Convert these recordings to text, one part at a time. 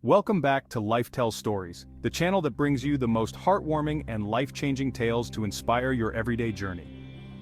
Welcome back to Life Tells Stories, the channel that brings you the most heartwarming and life-changing tales to inspire your everyday journey.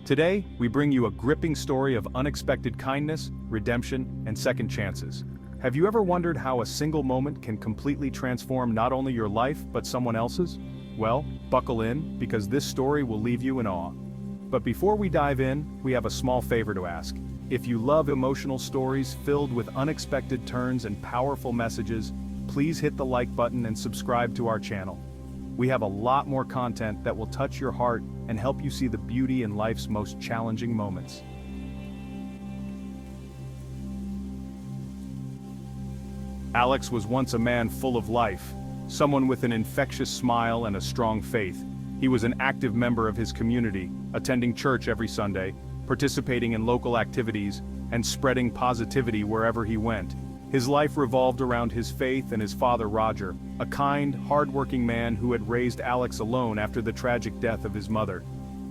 Today, we bring you a gripping story of unexpected kindness, redemption, and second chances. Have you ever wondered how a single moment can completely transform not only your life but someone else's? Well, buckle in, because this story will leave you in awe. But before we dive in, we have a small favor to ask. If you love emotional stories filled with unexpected turns and powerful messages, please hit the like button and subscribe to our channel. We have a lot more content that will touch your heart and help you see the beauty in life's most challenging moments. Alex was once a man full of life, someone with an infectious smile and a strong faith. He was an active member of his community, attending church every Sunday, participating in local activities, and spreading positivity wherever he went. His life revolved around his faith and his father Roger, a kind, hard-working man who had raised Alex alone after the tragic death of his mother.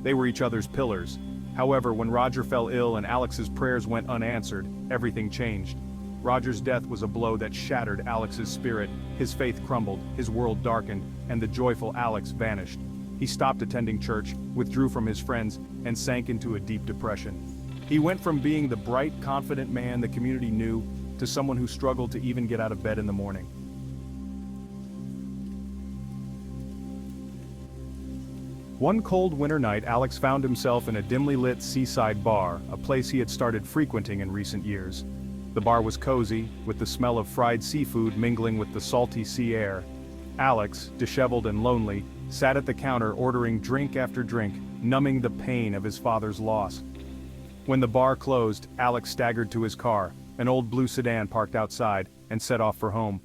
They were each other's pillars. However, when Roger fell ill and Alex's prayers went unanswered, everything changed. Roger's death was a blow that shattered Alex's spirit. His faith crumbled, his world darkened, and the joyful Alex vanished. He stopped attending church, withdrew from his friends, and sank into a deep depression. He went from being the bright, confident man the community knew to someone who struggled to even get out of bed in the morning. One cold winter night, Alex found himself in a dimly lit seaside bar, a place he had started frequenting in recent years. The bar was cozy, with the smell of fried seafood mingling with the salty sea air. Alex, disheveled and lonely, sat at the counter ordering drink after drink, numbing the pain of his father's loss. When the bar closed, Alex staggered to his car, an old blue sedan parked outside, and set off for home.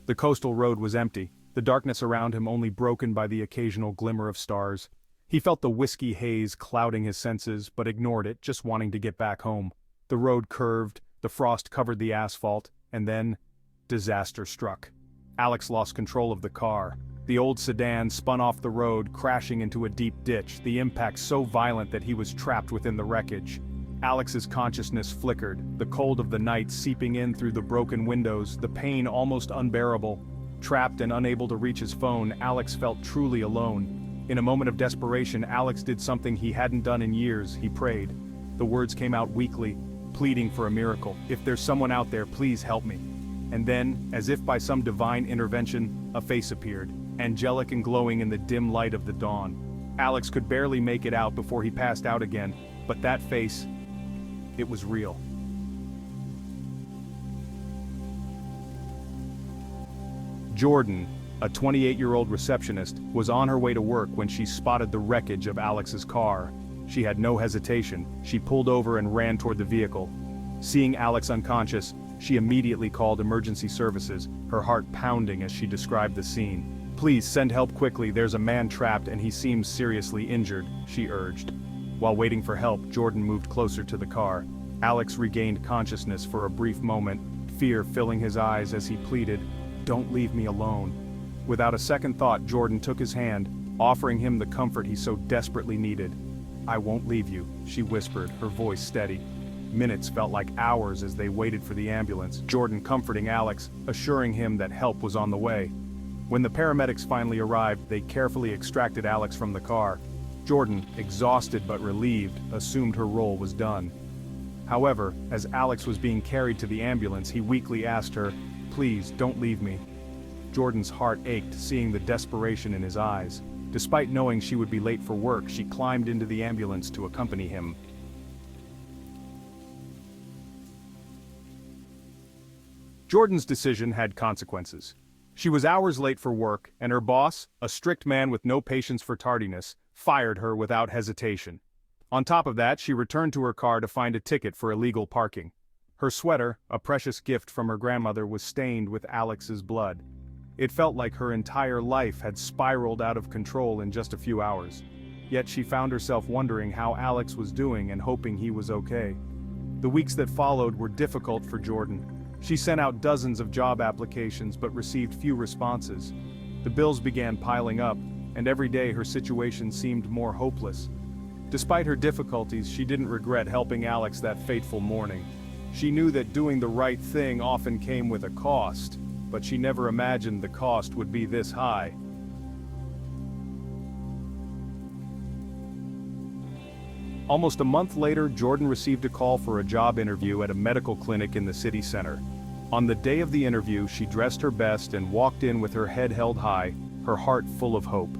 The coastal road was empty, the darkness around him only broken by the occasional glimmer of stars. He felt the whiskey haze clouding his senses, but ignored it, just wanting to get back home. The road curved, the frost covered the asphalt, and then, disaster struck. Alex lost control of the car. The old sedan spun off the road, crashing into a deep ditch, the impact so violent that he was trapped within the wreckage. Alex's consciousness flickered, the cold of the night seeping in through the broken windows, the pain almost unbearable. Trapped and unable to reach his phone, Alex felt truly alone. In a moment of desperation, Alex did something he hadn't done in years. He prayed. The words came out weakly, pleading for a miracle. "If there's someone out there, please help me." And then, as if by some divine intervention, a face appeared, angelic and glowing in the dim light of the dawn. Alex could barely make it out before he passed out again, but that face, it was real. Jordan, a 28-year-old receptionist, was on her way to work when she spotted the wreckage of Alex's car. She had no hesitation. She pulled over and ran toward the vehicle. Seeing Alex unconscious, she immediately called emergency services, her heart pounding as she described the scene. "Please send help quickly, there's a man trapped and he seems seriously injured," she urged. While waiting for help, Jordan moved closer to the car. Alex regained consciousness for a brief moment, fear filling his eyes as he pleaded, "Don't leave me alone." Without a second thought, Jordan took his hand, offering him the comfort he so desperately needed. "I won't leave you," she whispered, her voice steady. Minutes felt like hours as they waited for the ambulance, Jordan comforting Alex, assuring him that help was on the way. When the paramedics finally arrived, they carefully extracted Alex from the car. Jordan, exhausted but relieved, assumed her role was done. However, as Alex was being carried to the ambulance, he weakly asked her, "Please, don't leave me." Jordan's heart ached, seeing the desperation in his eyes. Despite knowing she would be late for work, she climbed into the ambulance to accompany him. Jordan's decision had consequences. She was hours late for work, and her boss, a strict man with no patience for tardiness, fired her without hesitation. On top of that, she returned to her car to find a ticket for illegal parking. Her sweater, a precious gift from her grandmother, was stained with Alex's blood. It felt like her entire life had spiraled out of control in just a few hours. Yet she found herself wondering how Alex was doing and hoping he was okay. The weeks that followed were difficult for Jordan. She sent out dozens of job applications but received few responses. The bills began piling up, and every day her situation seemed more hopeless. Despite her difficulties, she didn't regret helping Alex that fateful morning. She knew that doing the right thing often came with a cost. but she never imagined the cost would be this high. Almost a month later, Jordan received a call for a job interview at a medical clinic in the city center. On the day of the interview, she dressed her best and walked in with her head held high, her heart full of hope.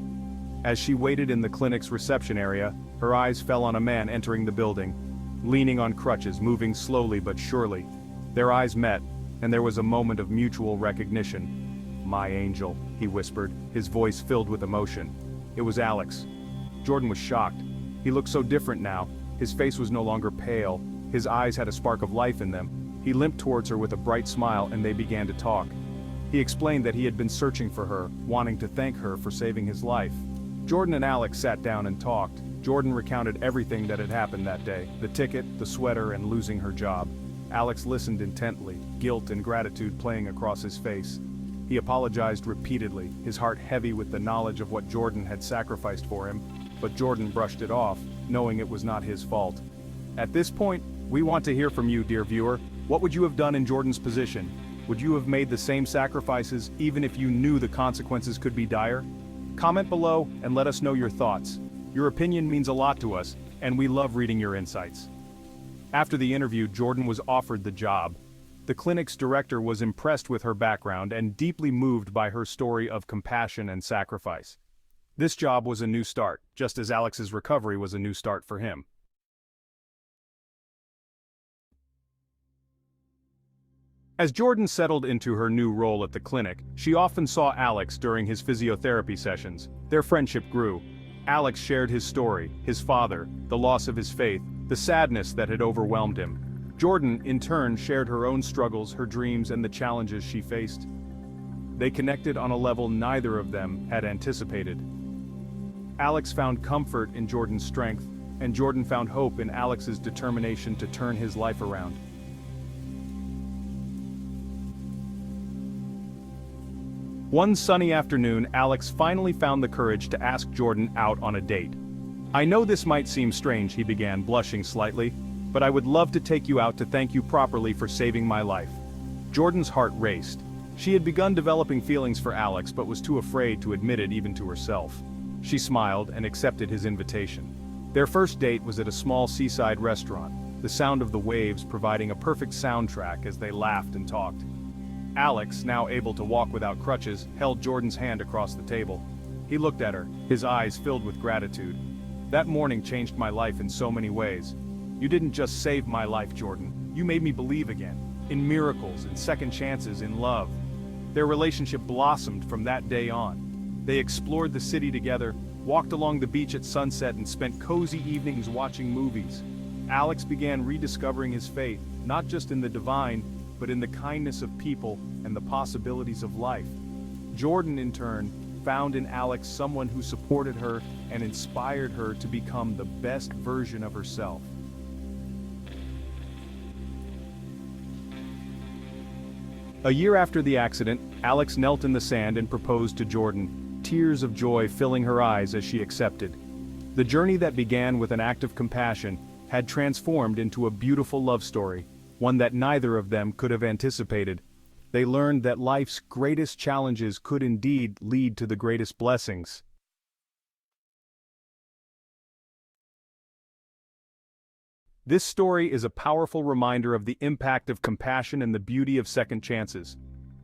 As she waited in the clinic's reception area, her eyes fell on a man entering the building, leaning on crutches, moving slowly but surely. Their eyes met, and there was a moment of mutual recognition. "My angel," he whispered, his voice filled with emotion. It was Alex. Jordan was shocked. He looked so different now. His face was no longer pale, his eyes had a spark of life in them. He limped towards her with a bright smile and they began to talk. He explained that he had been searching for her, wanting to thank her for saving his life. Jordan and Alex sat down and talked. Jordan recounted everything that had happened that day, the ticket, the sweater, and losing her job. Alex listened intently, guilt and gratitude playing across his face. He apologized repeatedly, his heart heavy with the knowledge of what Jordan had sacrificed for him, but Jordan brushed it off, knowing it was not his fault. At this point, we want to hear from you, dear viewer. What would you have done in Jordan's position? Would you have made the same sacrifices even if you knew the consequences could be dire? Comment below and let us know your thoughts. Your opinion means a lot to us, and we love reading your insights. After the interview, Jordan was offered the job. The clinic's director was impressed with her background and deeply moved by her story of compassion and sacrifice. This job was a new start, just as Alex's recovery was a new start for him. As Jordan settled into her new role at the clinic, she often saw Alex during his physiotherapy sessions. Their friendship grew. Alex shared his story, his father, the loss of his faith, the sadness that had overwhelmed him. Jordan, in turn, shared her own struggles, her dreams, and the challenges she faced. They connected on a level neither of them had anticipated. Alex found comfort in Jordan's strength, and Jordan found hope in Alex's determination to turn his life around. One sunny afternoon, Alex finally found the courage to ask Jordan out on a date. "I know this might seem strange," he began, blushing slightly, "but I would love to take you out to thank you properly for saving my life." Jordan's heart raced. She had begun developing feelings for Alex but was too afraid to admit it even to herself. She smiled and accepted his invitation. Their first date was at a small seaside restaurant, the sound of the waves providing a perfect soundtrack as they laughed and talked. Alex, now able to walk without crutches, held Jordan's hand across the table. He looked at her, his eyes filled with gratitude. "That morning changed my life in so many ways. You didn't just save my life, Jordan. You made me believe again. In miracles, in second chances, in love." Their relationship blossomed from that day on. They explored the city together, walked along the beach at sunset, and spent cozy evenings watching movies. Alex began rediscovering his faith, not just in the divine, but in the kindness of people and the possibilities of life. Jordan, in turn, found in Alex someone who supported her and inspired her to become the best version of herself. A year after the accident, Alex knelt in the sand and proposed to Jordan, tears of joy filling her eyes as she accepted. The journey that began with an act of compassion had transformed into a beautiful love story, one that neither of them could have anticipated. They learned that life's greatest challenges could indeed lead to the greatest blessings. This story is a powerful reminder of the impact of compassion and the beauty of second chances.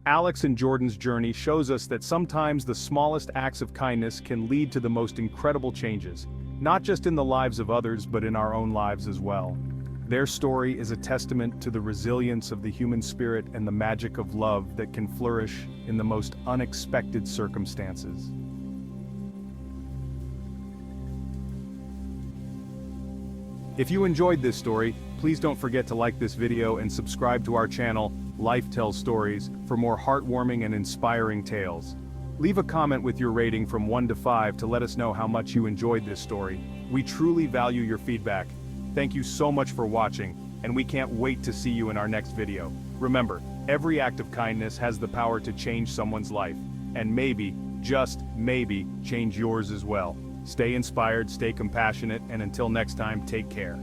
Alex and Jordan's journey shows us that sometimes the smallest acts of kindness can lead to the most incredible changes, not just in the lives of others but in our own lives as well. Their story is a testament to the resilience of the human spirit and the magic of love that can flourish in the most unexpected circumstances. If you enjoyed this story, please don't forget to like this video and subscribe to our channel, Life Tells Stories, for more heartwarming and inspiring tales. Leave a comment with your rating from 1 to 5 to let us know how much you enjoyed this story. We truly value your feedback. Thank you so much for watching, and we can't wait to see you in our next video. Remember, every act of kindness has the power to change someone's life, and maybe, just maybe, change yours as well. Stay inspired, stay compassionate, and until next time, take care.